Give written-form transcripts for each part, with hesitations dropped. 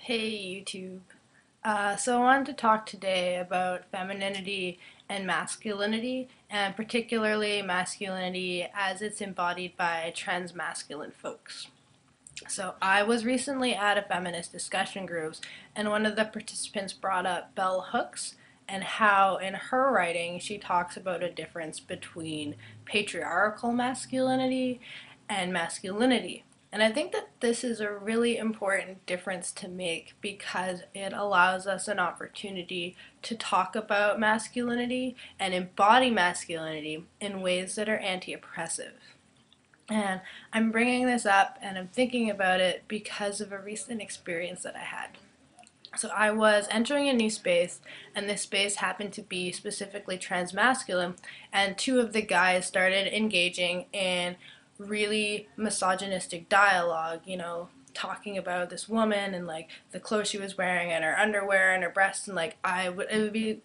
Hey YouTube. So I wanted to talk today about femininity and masculinity, and particularly masculinity as it's embodied by trans masculine folks. So I was recently at a feminist discussion groups, and one of the participants brought up bell hooks and how in her writing she talks about a difference between patriarchal masculinity and masculinity. And I think that this is a really important difference to make because it allows us an opportunity to talk about masculinity and embody masculinity in ways that are anti-oppressive. And I'm bringing this up and I'm thinking about it because of a recent experience that I had. So I was entering a new space, and this space happened to be specifically transmasculine, and two of the guys started engaging in really misogynistic dialogue, talking about this woman and like the clothes she was wearing and her underwear and her breasts, and like it would be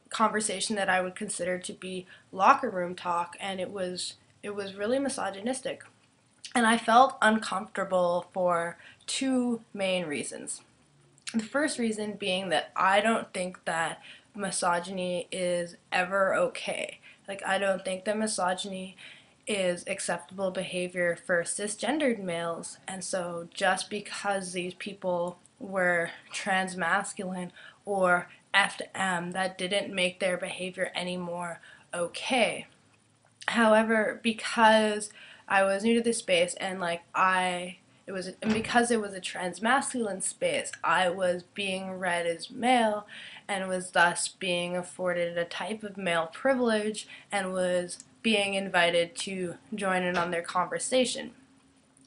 conversation that I would consider to be locker room talk, and it was really misogynistic. And I felt uncomfortable for two main reasons. The first reason being that I don't think that misogyny is ever okay. Like, I don't think that misogyny is acceptable behavior for cisgendered males. And so, just because these people were transmasculine or FM, that didn't make their behavior any more okay. However, because I was new to this space and because it was a transmasculine space, I was being read as male and was thus being afforded a type of male privilege and was being invited to join in on their conversation.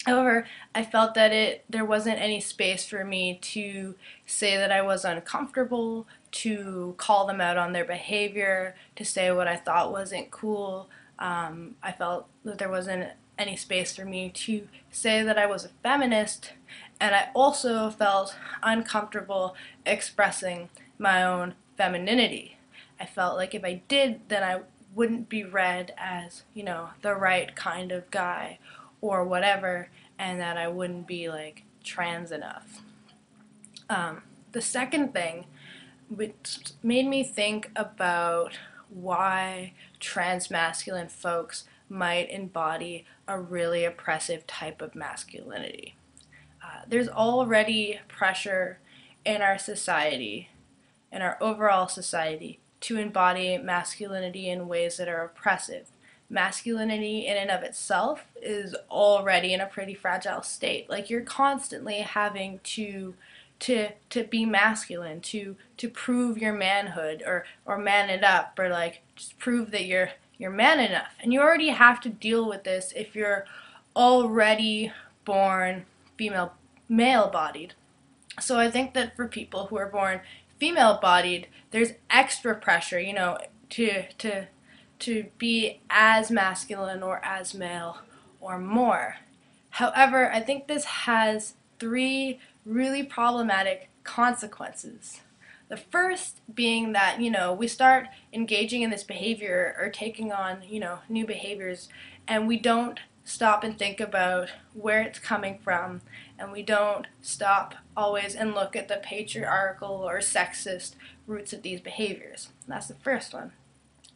However, I felt that there wasn't any space for me to say that I was uncomfortable, to call them out on their behavior, to say what I thought wasn't cool. I felt that there wasn't any space for me to say that I was a feminist, and I also felt uncomfortable expressing my own femininity. I felt like if I did, then I wouldn't be read as, the right kind of guy or whatever, and that I wouldn't be like trans enough. The second thing, which made me think about why trans masculine folks might embody a really oppressive type of masculinity. There's already pressure in our society, in our overall society, to embody masculinity in ways that are oppressive. Masculinity in and of itself is already in a pretty fragile state. Like, you're constantly having to be masculine, to prove your manhood, or man it up, or like just prove that you're man enough. And you already have to deal with this if you're already born female male bodied. So I think that for people who are born female bodied, there's extra pressure, to be as masculine or as male or more. However, I think this has three really problematic consequences. The first being that, we start engaging in this behavior or taking on, new behaviors, and we don't stop and think about where it's coming from, and we don't stop always and look at the patriarchal or sexist roots of these behaviors. That's the first one.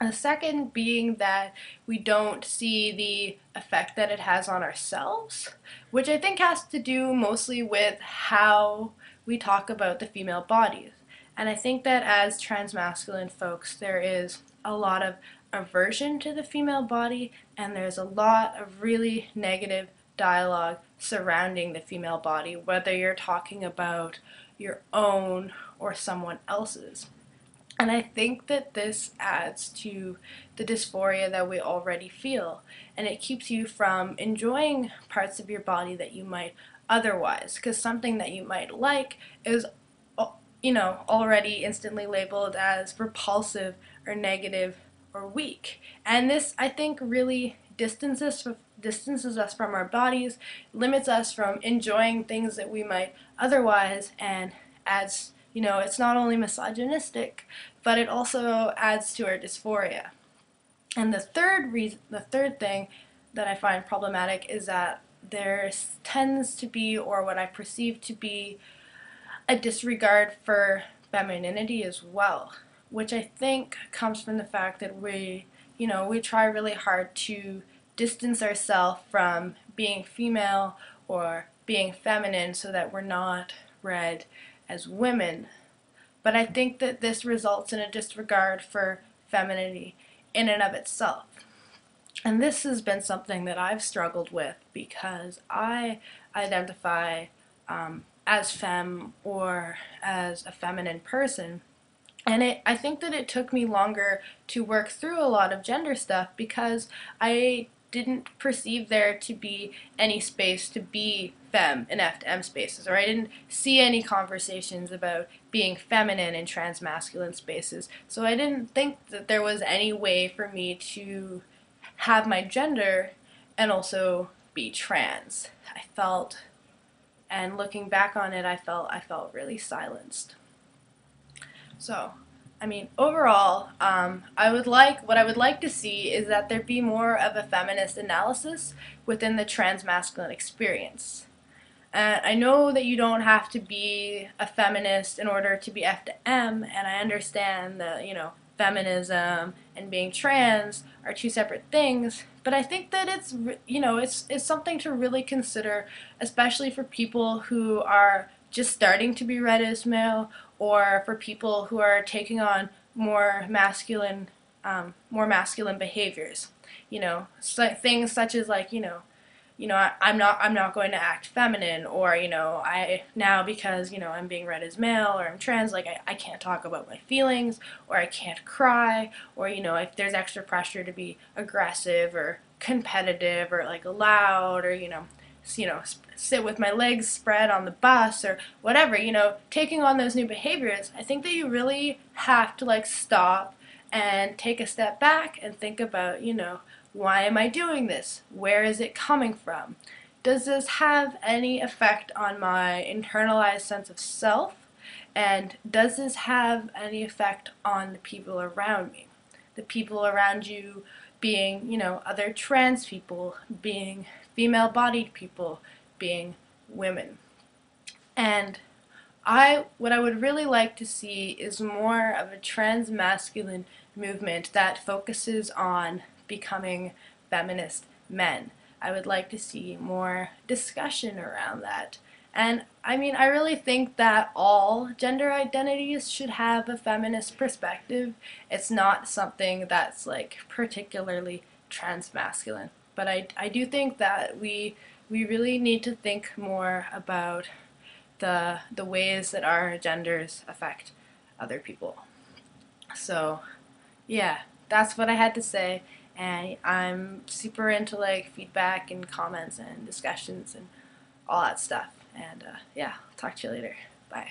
The second being that we don't see the effect that it has on ourselves, which I think has to do mostly with how we talk about the female bodies. And I think that as transmasculine folks, there is a lot of aversion to the female body, and there's a lot of really negative dialogue surrounding the female body, whether you're talking about your own or someone else's. And I think that this adds to the dysphoria that we already feel, and it keeps you from enjoying parts of your body that you might otherwise, because something that you might like is, already instantly labeled as repulsive or negative or weak. And this, I think, really distances us from our bodies, limits us from enjoying things that we might otherwise, and adds, it's not only misogynistic, but it also adds to our dysphoria. And the third thing that I find problematic is that there tends to be, or what I perceive to be, a disregard for femininity as well, which I think comes from the fact that we try really hard to distance ourselves from being female or being feminine so that we're not read as women. But I think that this results in a disregard for femininity in and of itself. And this has been something that I've struggled with because I identify as femme or as a feminine person. And I think that it took me longer to work through a lot of gender stuff because I didn't perceive there to be any space to be femme in F to M spaces, or I didn't see any conversations about being feminine in transmasculine spaces. So I didn't think that there was any way for me to have my gender and also be trans. I felt, and looking back on it, I felt really silenced. So, I mean, overall, what I would like to see is that there be more of a feminist analysis within the transmasculine experience. And I know that you don't have to be a feminist in order to be F to M, and I understand that, feminism and being trans are two separate things, but I think that it's something to really consider, especially for people who are just starting to be read as male, or for people who are taking on more masculine behaviors. Things such as like, I'm not going to act feminine, or I now, because I'm being read as male or I'm trans, like I can't talk about my feelings, or I can't cry, or if there's extra pressure to be aggressive or competitive or like loud, or sit with my legs spread on the bus or whatever, taking on those new behaviors, I think that you really have to like stop and take a step back and think about, why am I doing this? Where is it coming from? Does this have any effect on my internalized sense of self? And does this have any effect on the people around me? The people around you being, other trans people, being female bodied people, being women. And what I would really like to see is more of a trans masculine movement that focuses on becoming feminist men. I would like to see more discussion around that. And I mean, I really think that all gender identities should have a feminist perspective. It's not something that's like particularly transmasculine. But I do think that we really need to think more about the ways that our genders affect other people. So, yeah, that's what I had to say, and I'm super into like feedback and comments and discussions and all that stuff. And yeah, talk to you later. Bye.